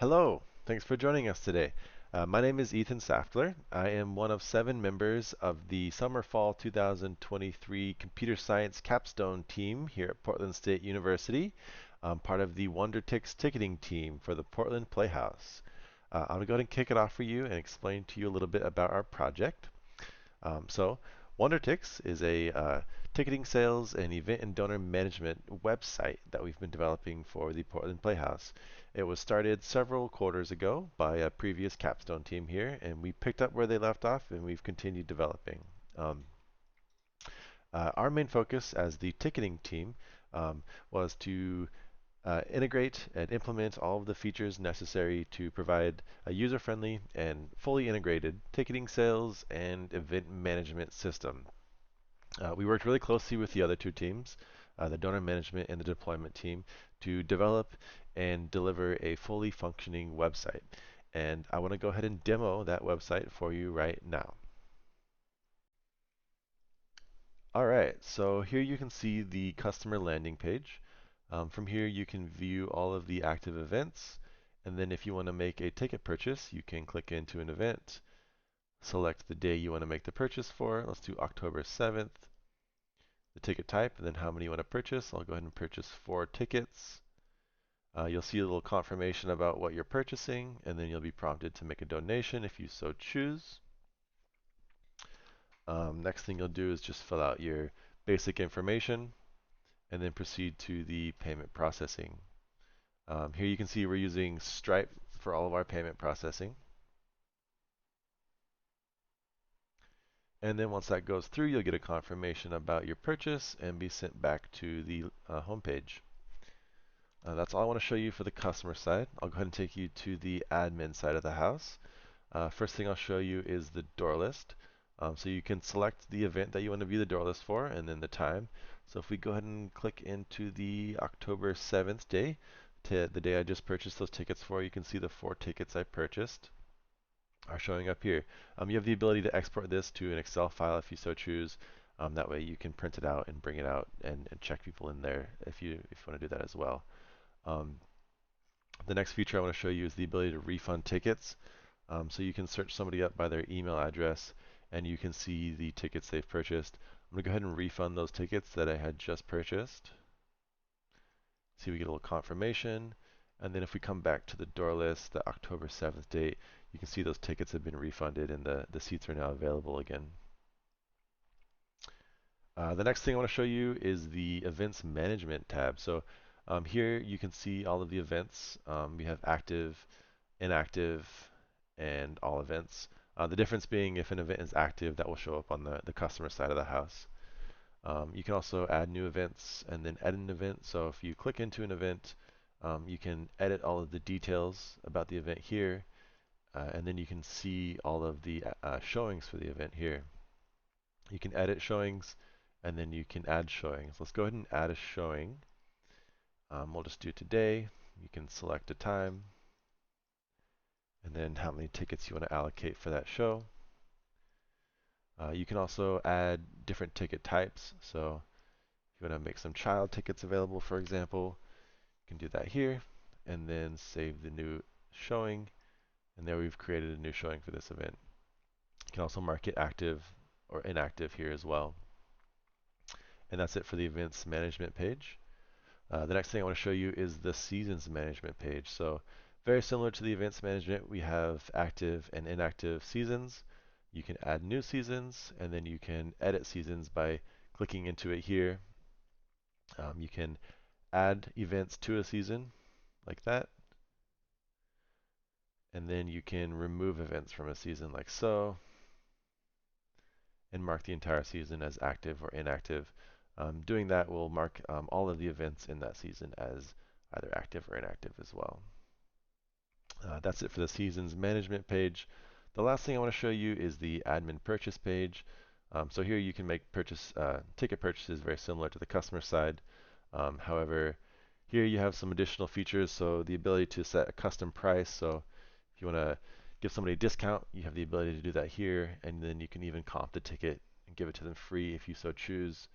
Hello, thanks for joining us today. My name is Ethan Saftler. I am one of 7 members of the Summer-Fall 2023 Computer Science Capstone team here at Portland State University. I'm part of the WonderTix Ticketing team for the Portland Playhouse. I'm going to go ahead and kick it off for you and explain to you a little bit about our project. So, WonderTix is a ticketing sales and event and donor management website that we've been developing for the Portland Playhouse. It was started several quarters ago by a previous Capstone team here, and we picked up where they left off and we've continued developing. Um, our main focus as the ticketing team was to integrate and implement all of the features necessary to provide a user-friendly and fully integrated ticketing sales and event management system. We worked really closely with the other 2 teams, the donor management and the deployment team, to develop and deliver a fully functioning website. And I want to go ahead and demo that website for you right now. All right, so here you can see the customer landing page. From here you can view all of the active events, and then if you want to make a ticket purchase, you can click into an event, select the day you want to make the purchase for. Let's do October 7th, the ticket type, and then how many you want to purchase. I'll go ahead and purchase 4 tickets. You'll see a little confirmation about what you're purchasing, and then you'll be prompted to make a donation if you so choose. Next thing you'll do is just fill out your basic information and then proceed to the payment processing. Here you can see we're using Stripe for all of our payment processing. And then once that goes through, you'll get a confirmation about your purchase and be sent back to the home page. That's all I want to show you for the customer side. I'll go ahead and take you to the admin side of the house. First thing I'll show you is the door list. So you can select the event that you want to view the door list for and then the time. So if we go ahead and click into the October 7th day, to the day I just purchased those tickets for, you can see the 4 tickets I purchased are showing up here. You have the ability to export this to an Excel file if you so choose. That way you can print it out and bring it out and check people in there if you want to do that as well. Um, the next feature I want to show you is the ability to refund tickets. So you can search somebody up by their email address and you can see the tickets they've purchased. I'm going to go ahead and refund those tickets that I had just purchased. See, we get a little confirmation. And then if we come back to the door list, the October 7th date, you can see those tickets have been refunded and the seats are now available again. The next thing I want to show you is the events management tab. So here you can see all of the events. We have active, inactive, and all events. The difference being if an event is active, that will show up on the customer side of the house. You can also add new events and then edit an event. So if you click into an event, you can edit all of the details about the event here, and then you can see all of the showings for the event here. You can edit showings, and then you can add showings. Let's go ahead and add a showing. We'll just do today. You can select a time, and then how many tickets you want to allocate for that show. You can also add different ticket types. So if you want to make some child tickets available, for example, you can do that here, and then save the new showing. And there we've created a new showing for this event. You can also mark it active or inactive here as well. And that's it for the events management page. The next thing I want to show you is the seasons management page. So very similar to the events management, we have active and inactive seasons. You can add new seasons, and then you can edit seasons by clicking into it here. You can add events to a season like that. And then you can remove events from a season like so, and mark the entire season as active or inactive. Doing that will mark all of the events in that season as either active or inactive as well. That's it for the seasons management page. The last thing I want to show you is the admin purchase page. So here you can make ticket purchases very similar to the customer side. However, here you have some additional features. So the ability to set a custom price. So if you want to give somebody a discount, you have the ability to do that here. And then you can even comp the ticket and give it to them free if you so choose.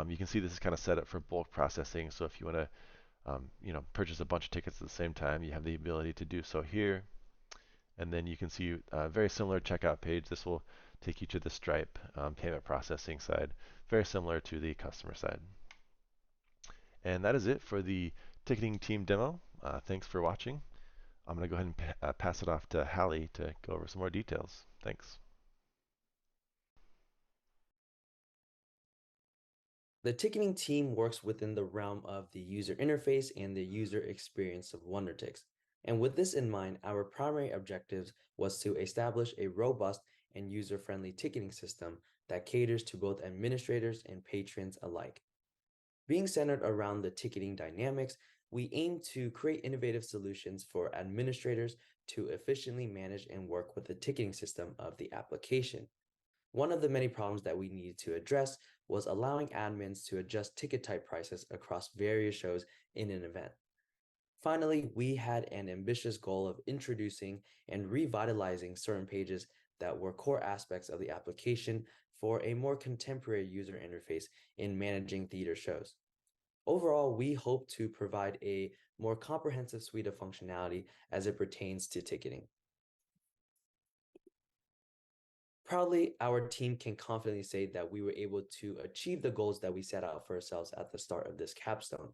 You can see this is kind of set up for bulk processing. So if you want to purchase a bunch of tickets at the same time, you have the ability to do so here. And then you can see a very similar checkout page. This will take you to the Stripe payment processing side, very similar to the customer side. And that is it for the ticketing team demo. Thanks for watching. I'm going to go ahead and pass it off to Hali to go over some more details. Thanks. The ticketing team works within the realm of the user interface and the user experience of WonderTix. And with this in mind, our primary objectives was to establish a robust and user-friendly ticketing system that caters to both administrators and patrons alike. Being centered around the ticketing dynamics, we aim to create innovative solutions for administrators to efficiently manage and work with the ticketing system of the application. One of the many problems that we needed to address was allowing admins to adjust ticket type prices across various shows in an event. Finally, we had an ambitious goal of introducing and revitalizing certain pages that were core aspects of the application for a more contemporary user interface in managing theater shows. Overall, we hope to provide a more comprehensive suite of functionality as it pertains to ticketing. Proudly, our team can confidently say that we were able to achieve the goals that we set out for ourselves at the start of this capstone.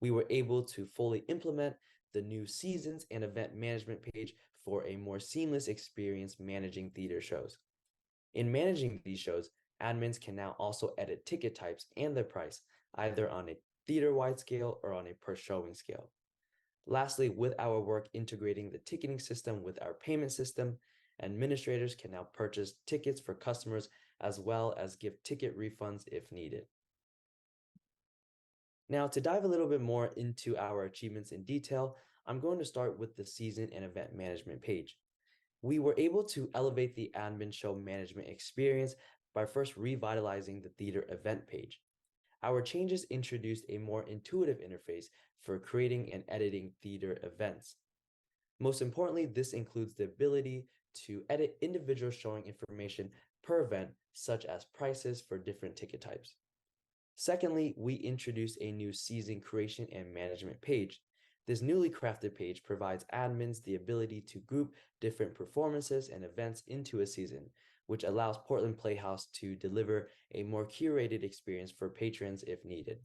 We were able to fully implement the new seasons and event management page for a more seamless experience managing theater shows. In managing these shows, admins can now also edit ticket types and their price, either on a theater-wide scale or on a per-showing scale. Lastly, with our work integrating the ticketing system with our payment system, administrators can now purchase tickets for customers as well as give ticket refunds if needed. Now, to dive a little bit more into our achievements in detail, I'm going to start with the season and event management page. We were able to elevate the admin show management experience by first revitalizing the theater event page. Our changes introduced a more intuitive interface for creating and editing theater events. Most importantly, this includes the ability to edit individual showing information per event, such as prices for different ticket types. Secondly, we introduced a new season creation and management page. This newly crafted page provides admins the ability to group different performances and events into a season, which allows Portland Playhouse to deliver a more curated experience for patrons if needed.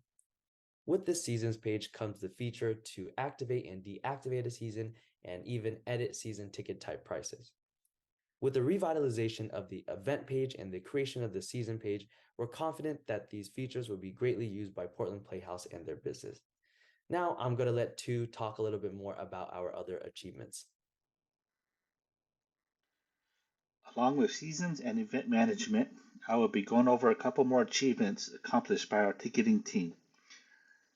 With this seasons page comes the feature to activate and deactivate a season and even edit season ticket type prices. With the revitalization of the event page and the creation of the season page, we're confident that these features will be greatly used by Portland Playhouse and their business. Now I'm going to let Tu talk a little bit more about our other achievements. Along with seasons and event management, I will be going over a couple more achievements accomplished by our ticketing team.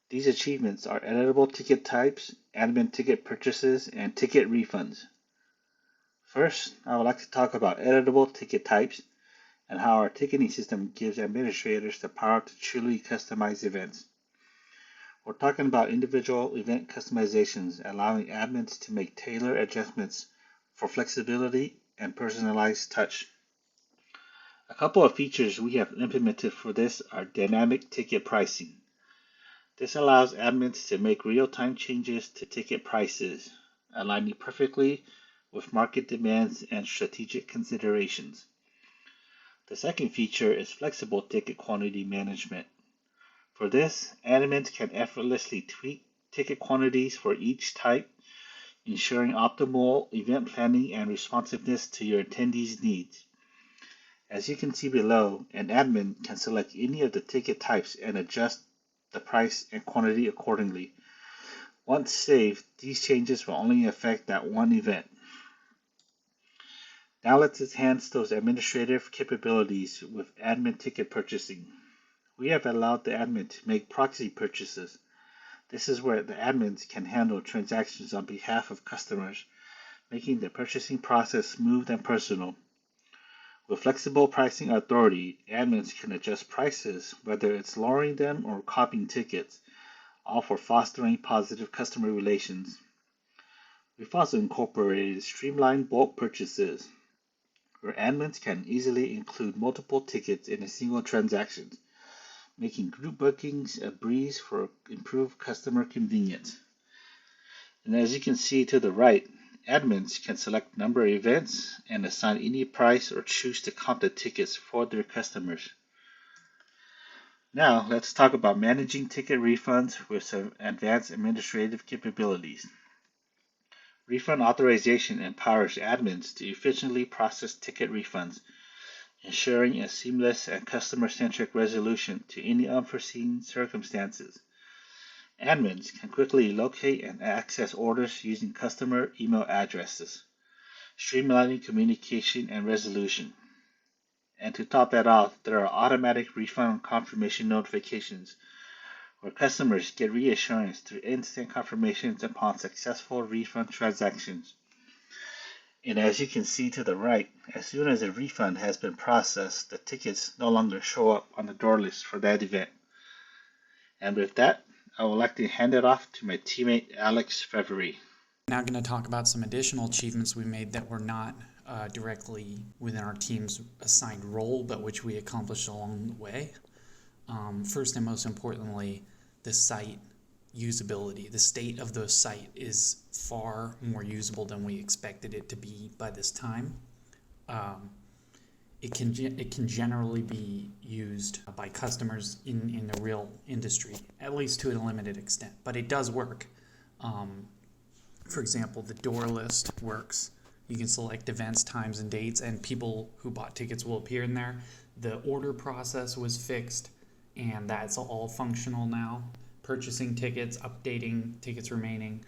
These achievements are editable ticket types, admin ticket purchases, and ticket refunds. First, I would like to talk about editable ticket types and how our ticketing system gives administrators the power to truly customize events. We're talking about individual event customizations, allowing admins to make tailored adjustments for flexibility and personalized touch. A couple of features we have implemented for this are dynamic ticket pricing. This allows admins to make real-time changes to ticket prices, aligning perfectly with market demands and strategic considerations. The second feature is flexible ticket quantity management. For this, admins can effortlessly tweak ticket quantities for each type, ensuring optimal event planning and responsiveness to your attendees' needs. As you can see below, an admin can select any of the ticket types and adjust the price and quantity accordingly. Once saved, these changes will only affect that one event. Now let's enhance those administrative capabilities with admin ticket purchasing. We have allowed the admin to make proxy purchases. This is where the admins can handle transactions on behalf of customers, making the purchasing process smooth and personal. With flexible pricing authority, admins can adjust prices, whether it's lowering them or copying tickets, all for fostering positive customer relations. We've also incorporated streamlined bulk purchases, where admins can easily include multiple tickets in a single transaction, making group bookings a breeze for improved customer convenience. And as you can see to the right, admins can select number of events and assign any price or choose to comp the tickets for their customers. Now, let's talk about managing ticket refunds with some advanced administrative capabilities. Refund authorization empowers admins to efficiently process ticket refunds, ensuring a seamless and customer-centric resolution to any unforeseen circumstances. Admins can quickly locate and access orders using customer email addresses, streamlining communication and resolution. And to top that off, there are automatic refund confirmation notifications where customers get reassurance through instant confirmations upon successful refund transactions. And as you can see to the right, as soon as a refund has been processed, the tickets no longer show up on the door list for that event. And with that, I would like to hand it off to my teammate Alex Fevery. Now going to talk about some additional achievements we made that were not directly within our team's assigned role, but which we accomplished along the way. First and most importantly, the site usability. The state of the site is far more usable than we expected it to be by this time. It can generally be used by customers in the real industry, at least to a limited extent, but it does work. For example, the door list works. You can select events, times, and dates, and people who bought tickets will appear in there. The order process was fixed, and that's all functional now. Purchasing tickets, updating tickets remaining,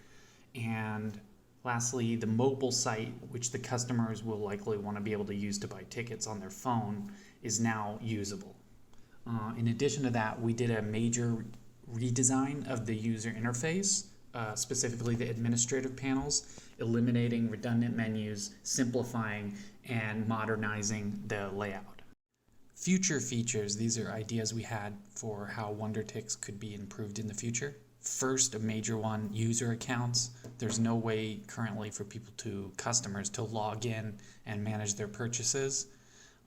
and lastly, the mobile site, which the customers will likely want to be able to use to buy tickets on their phone, is now usable. In addition to that, we did a major redesign of the user interface, specifically the administrative panels, eliminating redundant menus, simplifying, and modernizing the layout. Future features, these are ideas we had for how WonderTix could be improved in the future. First, a major one, user accounts. There's no way currently for customers to log in and manage their purchases.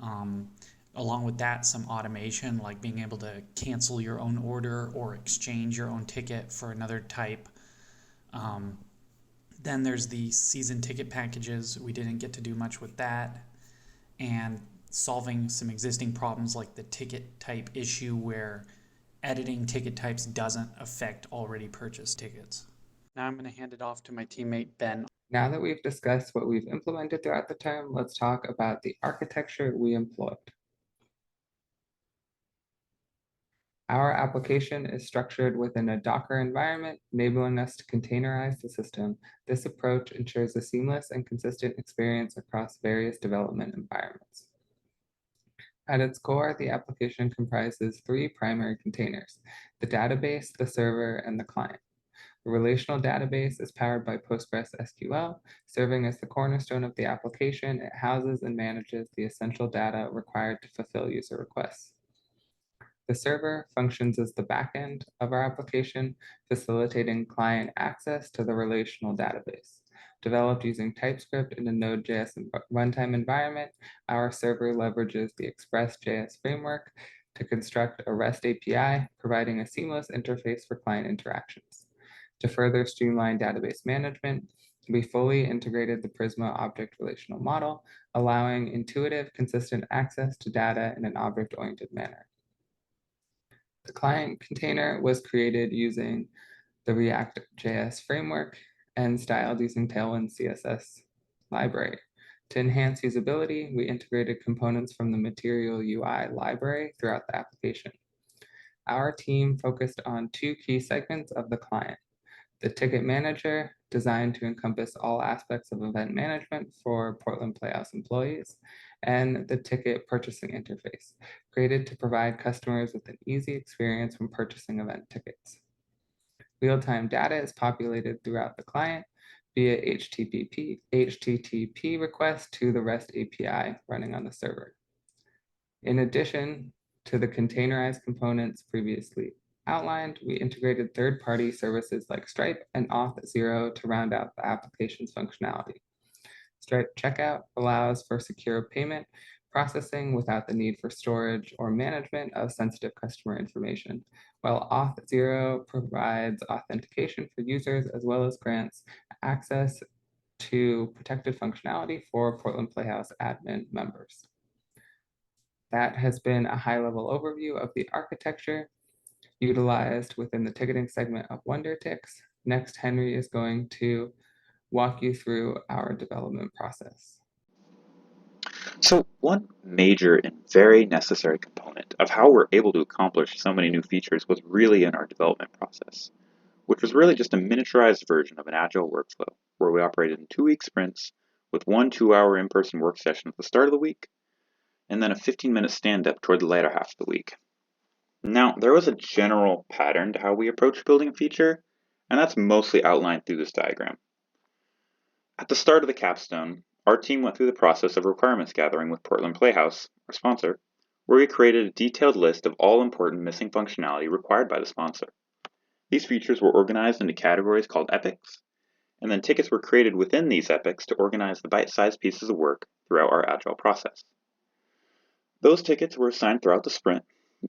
Along with that, some automation, like being able to cancel your own order or exchange your own ticket for another type. Then there's the season ticket packages. We didn't get to do much with that. And solving some existing problems like the ticket type issue where editing ticket types doesn't affect already purchased tickets. Now I'm going to hand it off to my teammate Ben. Now that we've discussed what we've implemented throughout the term, let's talk about the architecture we employed. Our application is structured within a Docker environment, enabling us to containerize the system. This approach ensures a seamless and consistent experience across various development environments. At its core, the application comprises three primary containers: the database, the server, and the client. The relational database is powered by PostgreSQL, serving as the cornerstone of the application. It houses and manages the essential data required to fulfill user requests. The server functions as the backend of our application, facilitating client access to the relational database. Developed using TypeScript in a Node.js runtime environment, our server leverages the Express.js framework to construct a REST API, providing a seamless interface for client interactions. To further streamline database management, we fully integrated the Prisma object relational model, allowing intuitive, consistent access to data in an object-oriented manner. The client container was created using the React.js framework and styled using Tailwind CSS library. To enhance usability, we integrated components from the Material UI library throughout the application. Our team focused on two key segments of the client: the ticket manager, designed to encompass all aspects of event management for Portland Playhouse employees, and the ticket purchasing interface, created to provide customers with an easy experience when purchasing event tickets. Real-time data is populated throughout the client via HTTP request to the REST API running on the server. In addition to the containerized components previously outlined, we integrated third-party services like Stripe and Auth0 to round out the application's functionality. Stripe Checkout allows for secure payment processing without the need for storage or management of sensitive customer information, while Auth0 provides authentication for users as well as grants access to protected functionality for Portland Playhouse admin members. That has been a high-level overview of the architecture utilized within the ticketing segment of WonderTix. Next, Henry is going to walk you through our development process. So one major and very necessary component of how we're able to accomplish so many new features was really in our development process, which was really just a miniaturized version of an agile workflow where we operated in 2-week sprints with 1 2-hour in-person work session at the start of the week and then a 15-minute stand-up toward the later half of the week. Now, there was a general pattern to how we approach building a feature, and that's mostly outlined through this diagram. At the start of the Capstone, our team went through the process of requirements gathering with Portland Playhouse, our sponsor, where we created a detailed list of all important missing functionality required by the sponsor. These features were organized into categories called epics, and then tickets were created within these epics to organize the bite-sized pieces of work throughout our agile process. Those tickets were assigned throughout the sprint,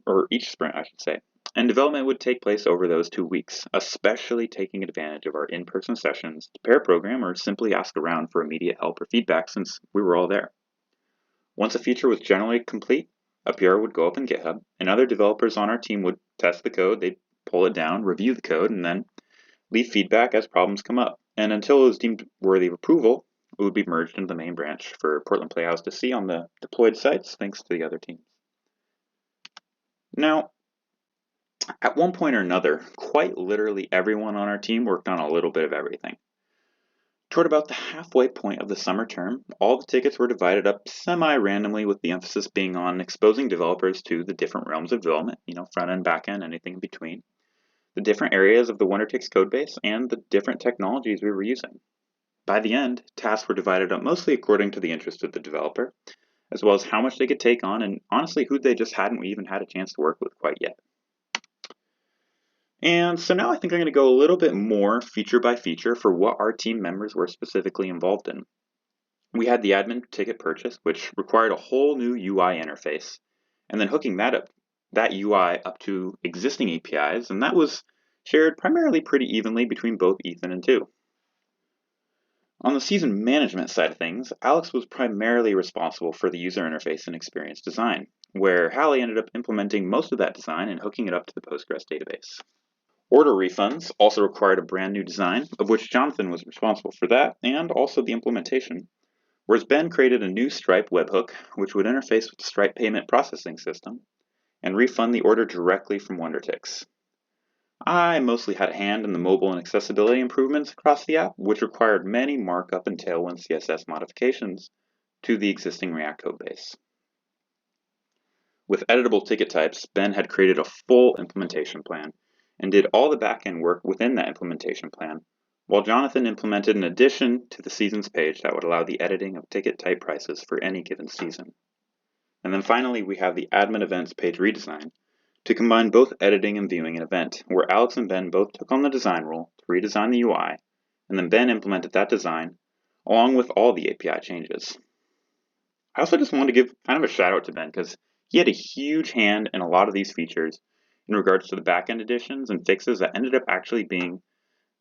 or each sprint I should say, and development would take place over those 2 weeks, especially taking advantage of our in-person sessions to pair program or simply ask around for immediate help or feedback since we were all there. Once a feature was generally complete, a PR would go up in GitHub, and other developers on our team would test the code, they'd pull it down, review the code, and then leave feedback as problems come up. And until it was deemed worthy of approval, it would be merged into the main branch for Portland Playhouse to see on the deployed sites thanks to the other teams. Now, at one point or another, quite literally everyone on our team worked on a little bit of everything. Toward about the halfway point of the summer term, all the tickets were divided up semi-randomly with the emphasis being on exposing developers to the different realms of development, front end, back end, anything in between, the different areas of the WonderTix codebase, and the different technologies we were using. By the end, tasks were divided up mostly according to the interest of the developer, as well as how much they could take on and honestly who they just hadn't even had a chance to work with quite yet. And so now I think I'm going to go a little bit more feature by feature for what our team members were specifically involved in. We had the admin ticket purchase, which required a whole new UI interface, and then hooking that UI up to existing APIs, and that was shared primarily pretty evenly between both Ethan and Tu. On the season management side of things, Alex was primarily responsible for the user interface and experience design, where Hali ended up implementing most of that design and hooking it up to the Postgres database. Order refunds also required a brand new design, of which Jonathan was responsible for that and also the implementation, whereas Ben created a new Stripe webhook, which would interface with the Stripe payment processing system and refund the order directly from WonderTix. I mostly had a hand in the mobile and accessibility improvements across the app, which required many markup and Tailwind CSS modifications to the existing React codebase. With editable ticket types, Ben had created a full implementation plan and did all the backend work within that implementation plan, while Jonathan implemented an addition to the seasons page that would allow the editing of ticket type prices for any given season. And then finally, we have the admin events page redesign to combine both editing and viewing an event, where Alex and Ben both took on the design role to redesign the UI, and then Ben implemented that design along with all the API changes. I also just wanted to give kind of a shout out to Ben because he had a huge hand in a lot of these features in regards to the backend additions and fixes that ended up actually being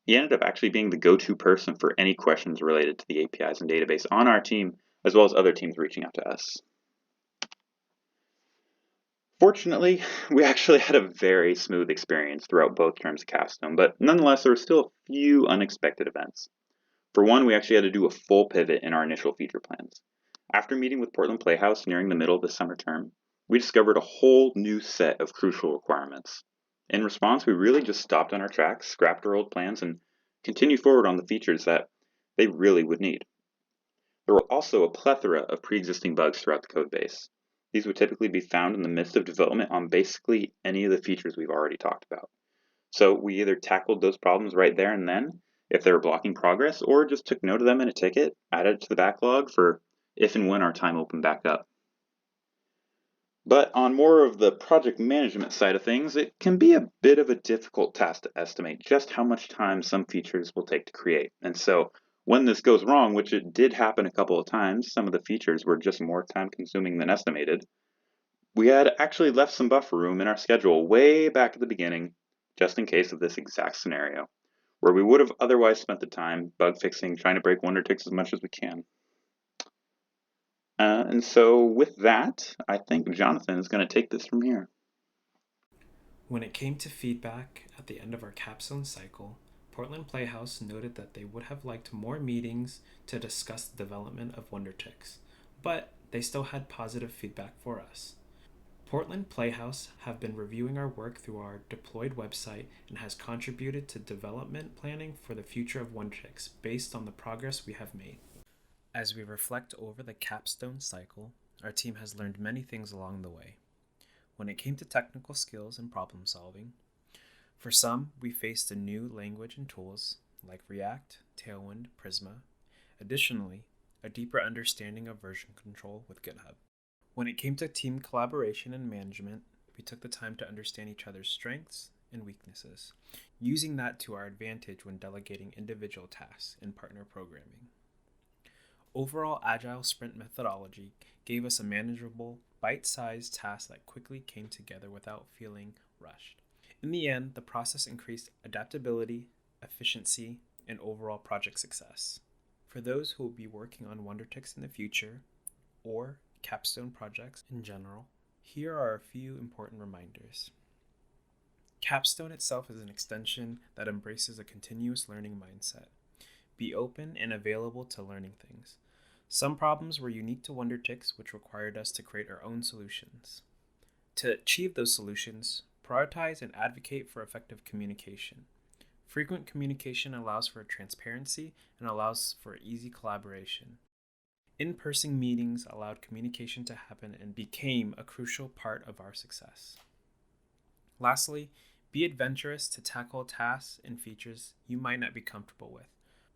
the go-to person for any questions related to the APIs and database on our team, as well as other teams reaching out to us. Fortunately, we actually had a very smooth experience throughout both terms of Capstone, but nonetheless, there were still a few unexpected events. For one, we actually had to do a full pivot in our initial feature plans. After meeting with Portland Playhouse nearing the middle of the summer term, we discovered a whole new set of crucial requirements. In response, we really just stopped on our tracks, scrapped our old plans, and continued forward on the features that they really would need. There were also a plethora of pre-existing bugs throughout the codebase. These would typically be found in the midst of development on basically any of the features we've already talked about. So we either tackled those problems right there and then, if they were blocking progress, or just took note of them in a ticket, added it to the backlog for if and when our time opened back up. But on more of the project management side of things, it can be a bit of a difficult task to estimate just how much time some features will take to create. And so When this goes wrong, which it did happen a couple of times, some of the features were just more time consuming than estimated, we had actually left some buffer room in our schedule way back at the beginning, just in case of this exact scenario, where we would have otherwise spent the time bug fixing, trying to break WonderTix as much as we can. And so with that, I think Jonathan is going to take this from here. When it came to feedback at the end of our Capstone cycle, Portland Playhouse noted that they would have liked more meetings to discuss the development of WonderTix, but they still had positive feedback for us. Portland Playhouse have been reviewing our work through our deployed website and has contributed to development planning for the future of WonderTix based on the progress we have made. As we reflect over the Capstone cycle, our team has learned many things along the way. When it came to technical skills and problem solving, for some, we faced a new language and tools like React, Tailwind, Prisma. Additionally, a deeper understanding of version control with GitHub. When it came to team collaboration and management, we took the time to understand each other's strengths and weaknesses, using that to our advantage when delegating individual tasks in partner programming. Overall Agile Sprint methodology gave us a manageable, bite-sized task that quickly came together without feeling rushed. In the end, the process increased adaptability, efficiency, and overall project success. For those who will be working on WonderTix in the future, or Capstone projects in general, here are a few important reminders. Capstone itself is an extension that embraces a continuous learning mindset. Be open and available to learning things. Some problems were unique to WonderTix, which required us to create our own solutions. To achieve those solutions, prioritize and advocate for effective communication. Frequent communication allows for transparency and allows for easy collaboration. In-person meetings allowed communication to happen and became a crucial part of our success. Lastly, be adventurous to tackle tasks and features you might not be comfortable with,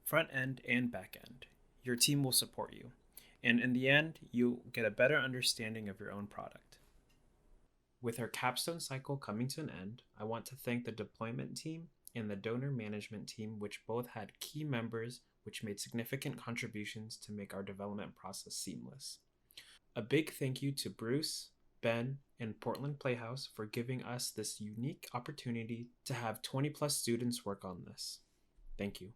front end and back end. Your team will support you, and in the end, you'll get a better understanding of your own product. With our Capstone cycle coming to an end, I want to thank the deployment team and the donor management team, which both had key members which made significant contributions to make our development process seamless. A big thank you to Bruce, Ben, and Portland Playhouse for giving us this unique opportunity to have 20+ students work on this. Thank you.